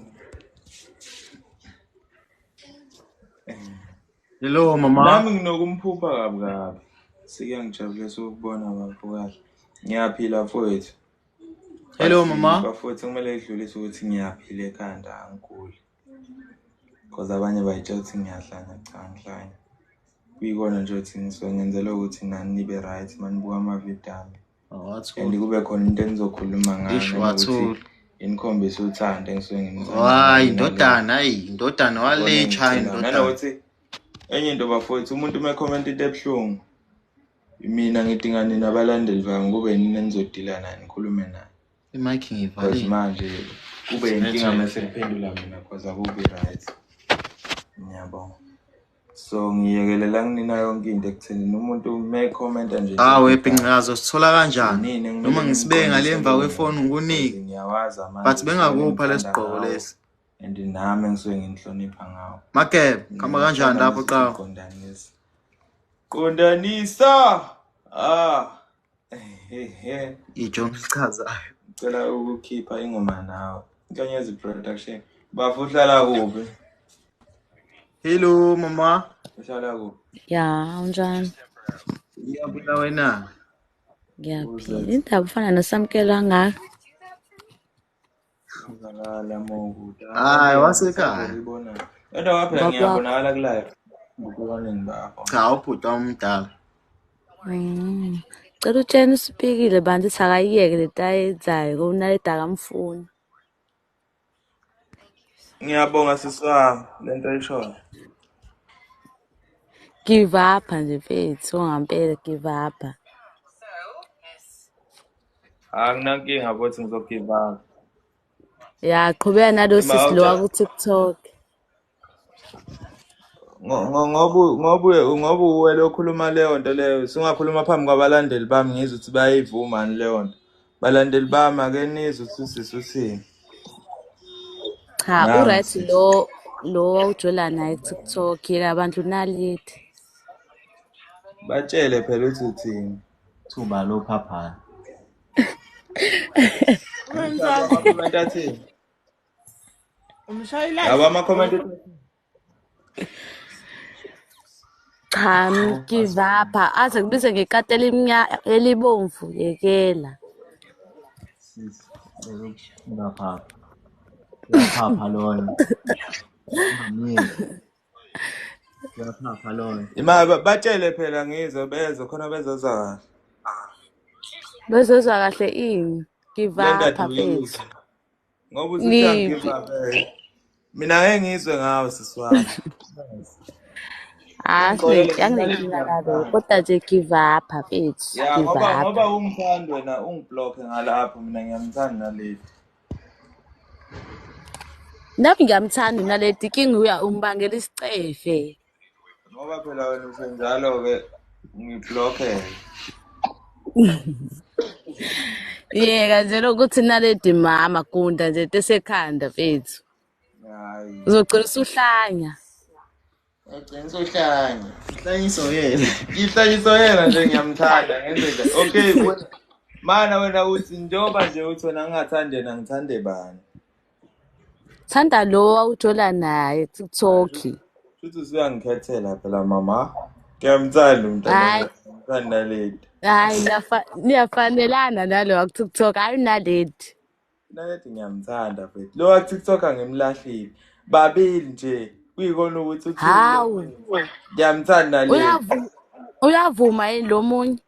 Hello mama. Nami nginokumphupha kabi kabi. Sike ngijabulisa ukubona bafukazi. Ngiyaphila mfowethu. Hello mama. Bafowethu kumele idlulise ukuthi ngiyaphila ekhanda angiguli. Because abanye bayitshela ukuthi ngiyahlanya cha ngihlanya. Kuyikona nje ukuthi ngizongenzela ukuthi nani nibe right manibuka ama-video ami. And kube khona into enizokhuluma ngayo ukuthi inikhombisa uthando engisuke ngimthanda. Hayi indodana indodana walecha indodana. Nanokuthi enye into bafowethu umuntu uma comment into ebuhlungu mina ngidinga nina abalandeli bami kube nini enizodila nani ngikhulume naye. Imic ngivali. Manje kube inkinga mase ngiphendula mina because akubi right. Ngiyabonga. So ngiyekelela nginina yonke into ekutheni umuntu may comment nje. Webhinqazo sithola kanjani? Noma ngisibeke ngalemva kwefoni ngikunike. Ngiyawazi manje. But bengakupha lesigqoko lesi. And nami ngisuke ngihlonipha ngawo. Makebe, khamba kanjani lapho qhawe? Qondanisa. Ijon lichazayo. Ngicela ukukhipha ingoma nawe. Inkanyezi production. Bafuhlala kuphi? Hello mama. Uhlala kuphi? Ya, unjani? Ngiyabula wena. Ngiyaphila. Indaba ufana nosamkela ngaka. Ngizalala mokuda. Hayi wasekhaya. Ngibona. Kodwa waphela ngiyabonakala ku live. Ngokubaningi bakho. Cha ubhuti omdala. Cela utshena usipikile bantu sakayiyeke lento ayenzayo kunaleda akamfuni. Ngiyabonga siswami lento ayishoyo. Give up nje mfethu ngampela give up. Anginankinga bothi ngizogive up. Ya qhubeka nalo sisi lo ku TikTok. Ngoba uwele okhuluma leyo nto leyo singakhuluma phambi kwabalandeli bami ngizwe ukuthi bayayivuma leyo nto. Balandeli bami ake nizwe uthini. Cha uright lo ujola naye TikTok yeka abantu nalithi. Batshele phela ukuthi uthini. Thuba lo phaphana. Ama-comment athini? Yabo ama-comment athini? Cha give up aze kubize ngekatela elibomvu yekela. Ngapha. Yaphapha lona. Yaphapha lona. Ima batshele phela ngizwe beze khona bezozwa. Bezozwa kahle ini give up phela. Ngoba usuthi give up. Mina ngeke ngizwe ngawo siswami. Anginenkinga nalo kodwa nje give up mfethu. Ya ngoba ungithanda wena ungiblock ngalapho mina ngiyamthanda naleli. Nami ngiyamthanda naleti inkinga umbangela isicefe. Ngoba phela wena usenjalo ke ngiblock. Yeka nje lokuthi naledi mama gunda nje tesekhanda mfethu. Hayi. Uzogcina usuhlanya. Ngigcina usuhlanya. Hlanyiso yena. Ihlanyiso yena nje ngiyamthanda ngenze nje. Okay, mana wena uthi njengoba nje uthi wena ngingathandi yena ngithande bani. Thanda lo awujola naye TikTok. Futhi usuyangikhethela phela mama. Ngiyamthanda umntwana Hayi, ngithanda naledi. hayi niyafanelana nalo wa TikTok ayinaledi. Naledi ngiyamthanda mfethu. Lo wa TikTok angimlahlile. Babili nje kuyikona ukuthi uthi Hawu, ngiyamthanda naledi. uyavuma yini lo munye?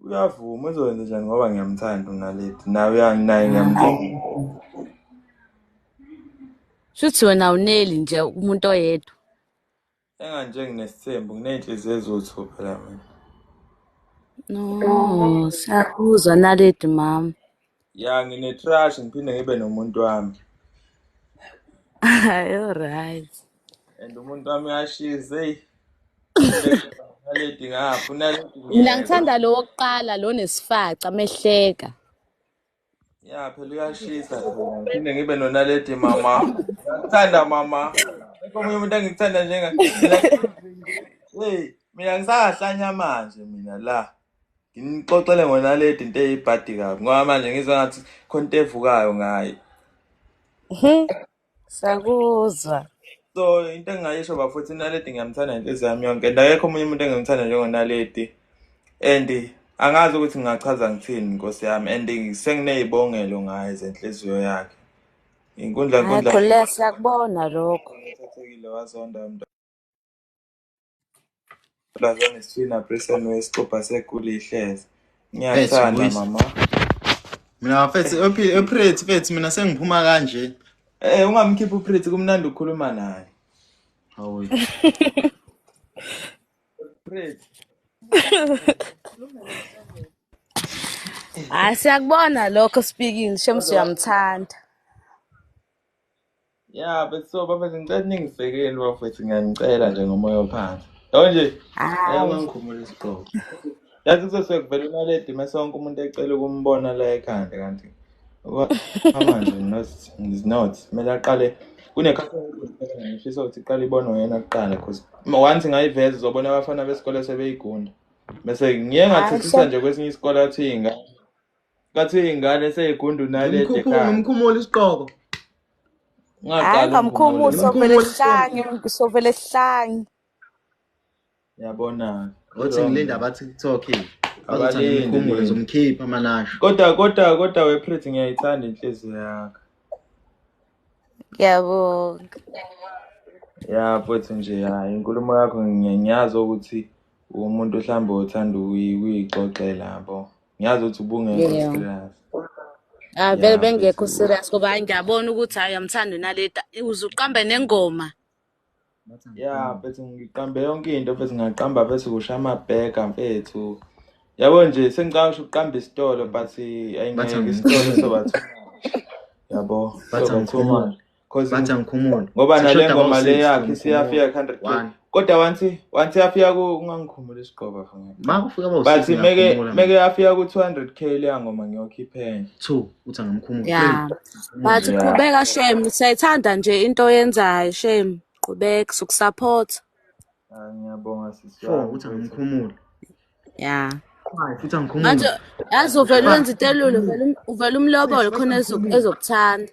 Uyavuma uzokwenza njani ngoba ngiyamthanda unaledi. Nawe uyanginaye ngiyamthanda. Shuthi wena uneli nje umuntu oyedwa. Enganje nginesithembu nginenhliziyo ezothu phela mina. No, siyakuzwa naledi mama. Ya ngine-trash ngiphinde ngibe nomuntu wami. Alright. And umuntu wami uyashiza hey. Naledi ngapha unaledi. Mina ngithanda lo wokuqala lo nesifaca mehleka. Ya phela uyashisa phela. Ngiphinde ngibe nonaledi mama. Ngithanda mama. Omunye umuntu engithanda njenga hey, mina ngisahlanya manje mina la. Ngixoxele ngonaledi into eyibhadi kabi ngoba manje ngizwa ngathi khona into evukayo ngaye. Sakuzwa. So into engingayisho bafuthi naledi ngiyamthanda inhliziyo yami yonke and akekho omunye umuntu engimthanda njengonaledi and angazi ukuthi ngingachaza ngithini Nkosi yami and senginezibongelo ngaye zenhliziyo yakhe. Inkundla Khuleka siyakubona lokho. ngithathekile wazonda umuntu lazona isifina prison wesicopha sekuli ihlezi. Ngiyathanda mama. Mina mfethu mfethu mina sengiphuma kanje. Ungamkhipha uPretty kumnandi ukukhuluma naye. Hawu. Pretty. Siyakubona lokho speaking Shemsi uyamthanda. Yeah, but so bafethu ngicela ningisekeni bafethu ngiyangicela nje ngomoya ophansi. Yabo nje ayangikhumula isiqobo. Yazi kusesekuvela unaledi mesonke umuntu ecela ukumbona la ekhanda kanti manje not mele aqale kunekhampani ngishisa ukuthi iqala ibonwe yena kuqala because once ngayiveza uzobona abafana besikole sebeyigunda bese ngiye ngathethisa nje kwesinye isikole athi ingane seyigunda unaledi ekhaya. Ngimkhumula isiqobo. Ngamkhumula sovele sihlanye. Yabona Othi ngilinda aba TikTok abathi ngimkhumule zomkhipha amanasho. Kodwa wePretty ngiyayithanda inhliziyo yakho. Ngiyabonga. Ya futhi nje hayi inkulumo yakho ngiyazi ukuthi umuntu mhlawumbe uthanda uyixoxela yabo. Ngiyazi ukuthi ubungekho serious. Vele bengekho serious ngoba ngiyabona ukuthi hayi uyamthanda unaledi uzuqambe nengoma. Ya mfethu ngiqambe yonke into mfethu ngaqamba bese kusha amabheka mfethu. Yabo nje sengicala ukuqamba isitolo but ayingeke isitolo sobathu. Yabo Bathangikhumula. Bathangikhumula. Ngoba nale ngoma le yakhe siyafika 100k. Kodwa once yafika ungangikhumula isiqoba mfana. Makufika bawu Bathi meke yafika ku 200k le ngoma ngiyokhipha 2 uthi ngamkhumula. Yeah. Bathi qhubeka Shem siyayithanda nje into oyenzayo Shem. Qhubeka sokusupport. Ngiyabonga sisi. Uthi ngamkhumula. Yeah. Futhi angikhumula. Manje yazi uvela wenza itelulu uvela umlobolo khona ezokuthanda.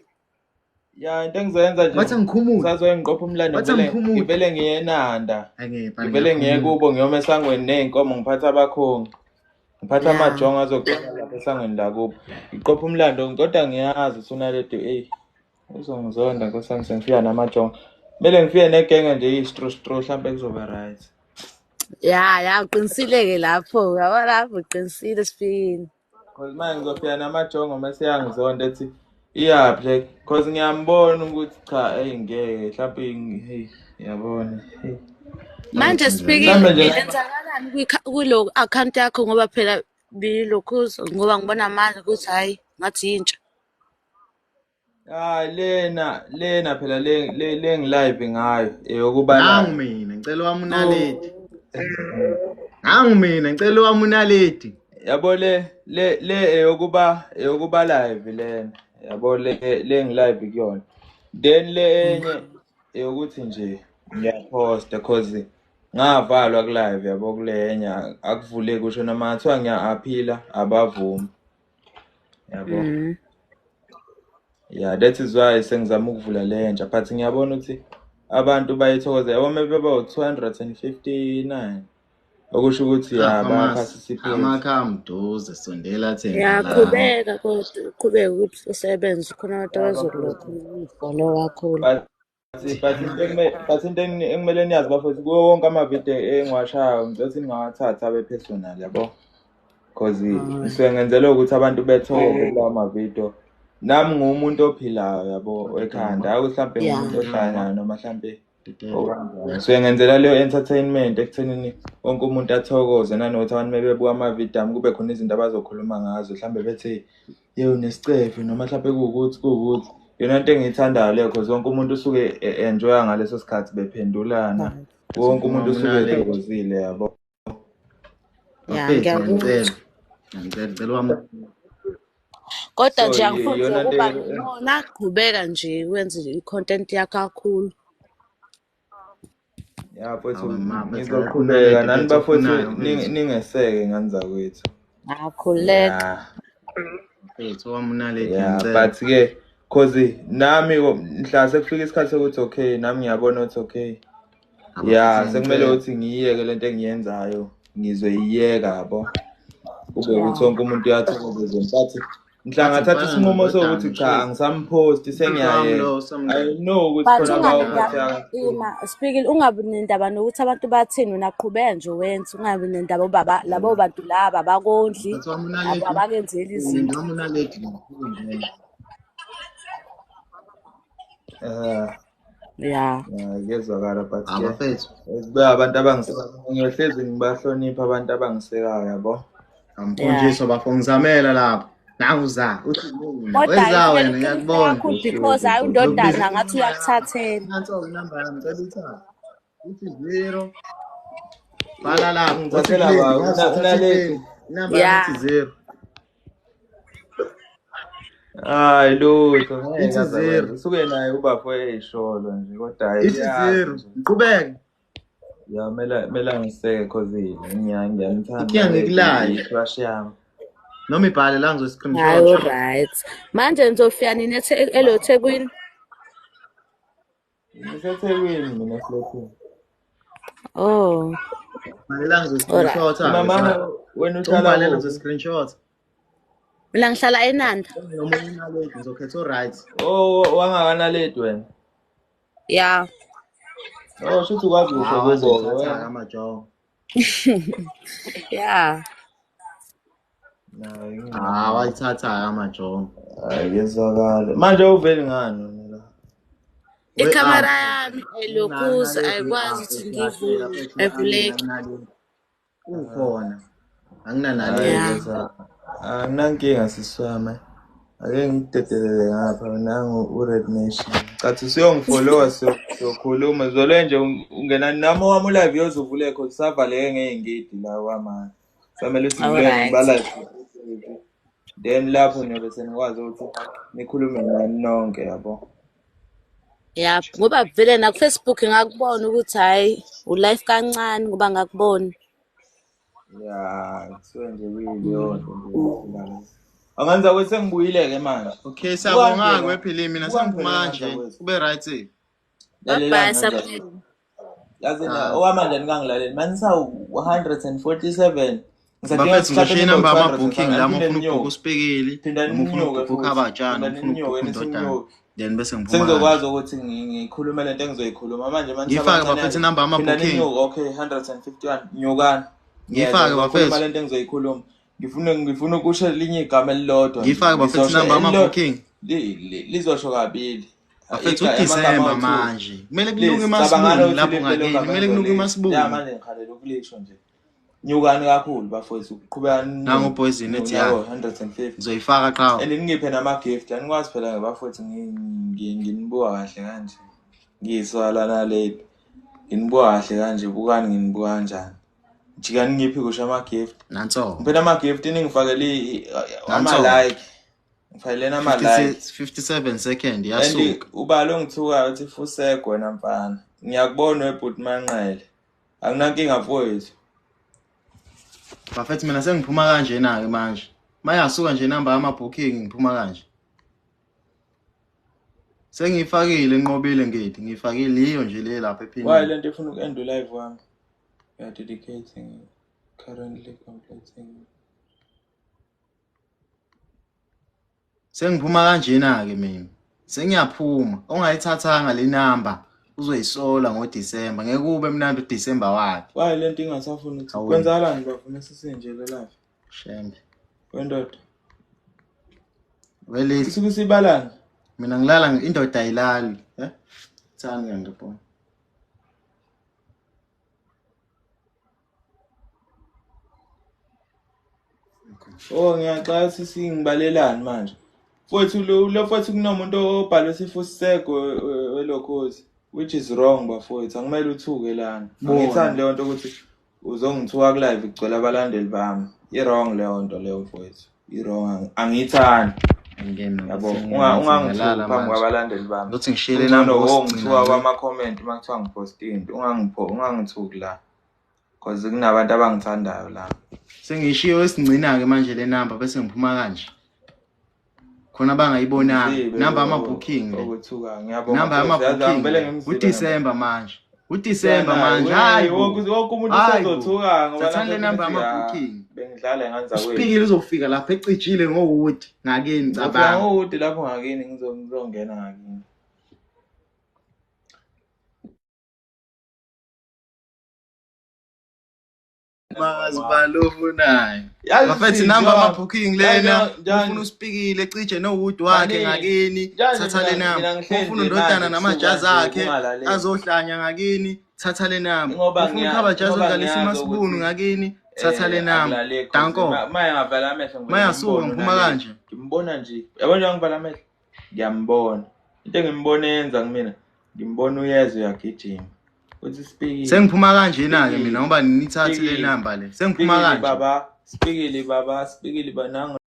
Ya into engizoyenza nje. Bathi ngikhumula. Sazoyengiqopha umlando ngivele ngiyenanda. Ngivele ngiye kubo ngiyoma esangweni nezinkomo ngiphatha abakhongi. Ngiphatha amajongo azokuqala lapha esangweni la kubo. Ngiqopha umlando kodwa ngiyazi usunaledi uzongizonda nkosami sengifika namajongo. Mele ngifike negenge nje istro mhlawumbe kuzoba right. Ya uqinisile lapho. Yabo lapho uqinisile sifini. Because manje ngizofika namajongo mase yangizonda ethi iyaphi because ngiyambona ukuthi cha ngeke mhlawumbe yabona. Manje speaking lenzakalani kulo account yakho ngoba phela bilokhuzo ngoba ngibona manje ukuthi hayi ngathi yintsha. Lena phela le ngi-live ngayo eyokuba nangu mina ngicela wami unaledi. Nangu mina ngicela wami unaledi. yabo le eyokuba live lena yabo le ngi-live kuyona, then le enye eyokuthi nje ngiyaposta cause ngavalwa ku-live yabo kule enye akuvuleki kusho noma ngathiwa ngiya-aphila abavumi yabo. Yeah, that is why sengizama ukuvula le entsha but ngiyabona ukuthi abantu bayithokoza yabo maybe baba-259 okusho ukuthi bayaparticipate. Amakhamduze sondela themba Yaqhubeka kodwa uqhubeke ukuthi usebenze khona abantu abazokulokhu follow kakhulu. But into ekumele niyazi bafowethu kuwo wonke amavidiyo engiwashayo ngizothi ningawathatha abe personal yabo cause ngisuke ngenzela ukuthi abantu bethokoze kulawo mavidiyo. Nami ngumuntu ophilayo yabo ekhanda hayi mhlambe ngumuntu ohlanya noma mhlambe ngisuke ngenzela leyo entertainment ekuthenini wonke umuntu athokoze nanokuthi abantu mebebuka amavidiyo ami kube khona izinto abazokhuluma ngazo mhlambe bethe yebo nesicefe noma mhlambe kuwukuthi yona into engiyithandayo leyo cause wonke umuntu usuke enjoya ngaleso sikhathi bephendulana wonke umuntu usuke ethokozile yabo. Ngicela Kodwa nje angifuni ukuba ngona qhubeka nje wenze i-content yakho kakhulu. Yeah, mfowethu ngizoqhubeka nani bafowethu ningeseke nganza kwethu. Akhuleka. But ke cause nami mhla sekufika isikhathi sokuthi okay nami ngiyabona ukuthi okay. Yeah, sekumele ukuthi ngiyeke lento engiyenzayo ngizoyiyeka yabo. Kube ukuthi wonke umuntu uyathokoza but mhla ngathatha isinqumo sokuthi cha angisamposti sengiyayeka. I know ukuthi khona speaking ungabi nendaba nokuthi abantu bathini unaqhubeka nje wenza ungabi nendaba labo bantu laba abakondli abakenzeli izinto. Ngiyezwakala but kube abantu abangisekayo ngiyohlezi ngibahlonipha abantu abangisekayo yabo. Ampunjiso bafongizamela lapho. Nawuza uthi wenza wena ngiyakubona because hayi undodana ngathi uyakuthathela. Nanso inamba yami ngicela uthathe. Uthi 0 bhala lapho ngicela unale inamba yami 0. Hayi lutho ngeke usuke naye ubafo eyisholo nje kodwa hayi 0 ngiqhubeke. Ya mela ngiseke cause ngiyamthanda. Ngikulaye crush yami. Noma ibhale la ngizo screenshot. Hayi alright. Manje nizofika nini eLoThekwini? NgiseThekwini mina Flothini. Oh. Bhale la ngizo screenshot. Mama wena uhlala la ngizo screenshot. Mina ngihlala eNanda. Noma unalate ngizokhetha right. Oh wangakanalate wena? Yeah. Oh shothi ukwazi usho kubo amajo. Yeah. Wayithatha amajo. Ayezwakala. Manje uveli ngani la? Ikhamera yami elokuza ayikwazi ukuthi ngivule evuleke. Ukhona. Anginanale. Anginankinga siswama. Ake ngidedele ngapha nangu uRed Nation. Cathi usiyongifollowa sokhuluma zolo nje ungena nami wami live yozuvuleka usavaleke ngeingidi la kwamanje. Samele sivule ngibala then lapho nyobe senikwazi ukuthi nikhulume nani nonke yabo. Yeah, ngoba vele na ku Facebook ngakubona ukuthi hayi ulive kancane ngoba ngakubona. Yeah, kusuke nje kuyiyonto nje. Angenza ukuthi sengibuyile ke manje. Okay, siyabonga kwephili mina sengiphuma manje. Ube right. Bye Samuel. Yazi na owamanje ningangilaleli. Manisa 147. Bafethu ngisho inamba ama-booking lami ufuna ukubhuka uSipekeli noma ufuna ukubhuka abatshana ufuna ukubhuka indodana then bese ngiphuma sengizokwazi ukuthi ngikhulume lento engizoyikhuluma manje ngifake bafethu inamba ama-booking okay 151 nyukani ngifake bafethu lento engizoyikhuluma ngifuna ukusho linye igama elilodwa ngifake bafethu inamba ama-booking lizosho kabili bafethu uDisemba manje kumele kunuke imasibungu lapho ngakini kumele kunuke imasibungu manje ngikhalela ukulisho nje nyukani kakhulu bafowethu uqhubeka nangu poison ethi ya 150 ngizoyifaka qhawe ngiphe nama gift anikwazi phela ngabafowethu nginibuka kahle kanje ngizwala naleli nginibuka kahle kanje bukani nginibuka kanjani Jika ngiphi kusho ama-gift. Nanso. Phela ama-gift ningifakele ama-like. Ngifayelena ama-like. 57 second yasuka. Ubalo ngithuka uthi Fuseko wena mfana. Ngiyakubona webhuti Manqele. Akunankinga mfowethu. Bafethu mina sengiphuma kanje na-ke manje. Mayasuka nje inamba yama-booking ngiphuma kanje. Sengiyifakile nqobile ngithi ngifakile iyo nje le lapha ephini. Why lento ifuna ukend live wami? We are dedicating currently completing. Sengiphuma kanje na-ke mina. Sengiyaphuma. Ongayithathanga le number uzoyisola ngoDisemba. Ngeke ube mnandi uDisemba wakhe. Why lento ingasafuna ukuthi kwenzakalani bafuna sisinje le live? Shembe. Wendoda. Welethi Isuke sibalana. mina ngilala indoda ayilali, Thani ngiyangibona. Oh ngiyaxasi singibalelani manje. Futhi lo futhi kunomuntu obhalwe Sifuseko welokhozi which is wrong bafowethu. Angimele uthuke lana. Ngithanda leyo nto ukuthi uzongithuka ku live igcwele abalandeli bami. I-wrong leyo nto leyo mfowethu. I-wrong angithandi. Yabo ungangithuka phambi kwabalandeli bami. Lothi ngishele number ongithuka kwama-comment uma kuthiwa ngiposte into. Ungangithuki la. Cause kunabantu abangithandayo la. Sengishiyo esingcina-ke manje le number bese ngiphuma kanje. Khona bangayibonanga number ama-booking le. Number ama-booking uDisemba manje. uDisemba manje hayi wonke umuntu usezothuka ngoba Sathani le number ama-booking. Bengidlala nganza kwethu. Speakile uzofika lapha ecijile ngoWood ngakini cabanga. ngoWood lapho ngakini ngizongena ngakini. Mazibalovu nayo. Bafethu number ama-booking lena ufuna uSpeakile ecije noWood wakhe ngakini thatha le number. Ufuna undodana namajazi akhe azohlanya ngakini thatha le number. Ufuna ukhaba jazi odlalisa imasibunu ngakini thatha le number. Danko. Mayengavala amehlo Mayasuka ngiphuma kanje. Ngimbona nje. Yabo nje ngivala amehlo. Ngiyambona. Into engimbona yenza kumina. Ngimbona uyezwe uyagijima. Uthi Speakile. Sengiphuma kanje na-ke mina ngoba nithathe le number le. Sengiphuma kanje. Speakile baba, Speakile bananga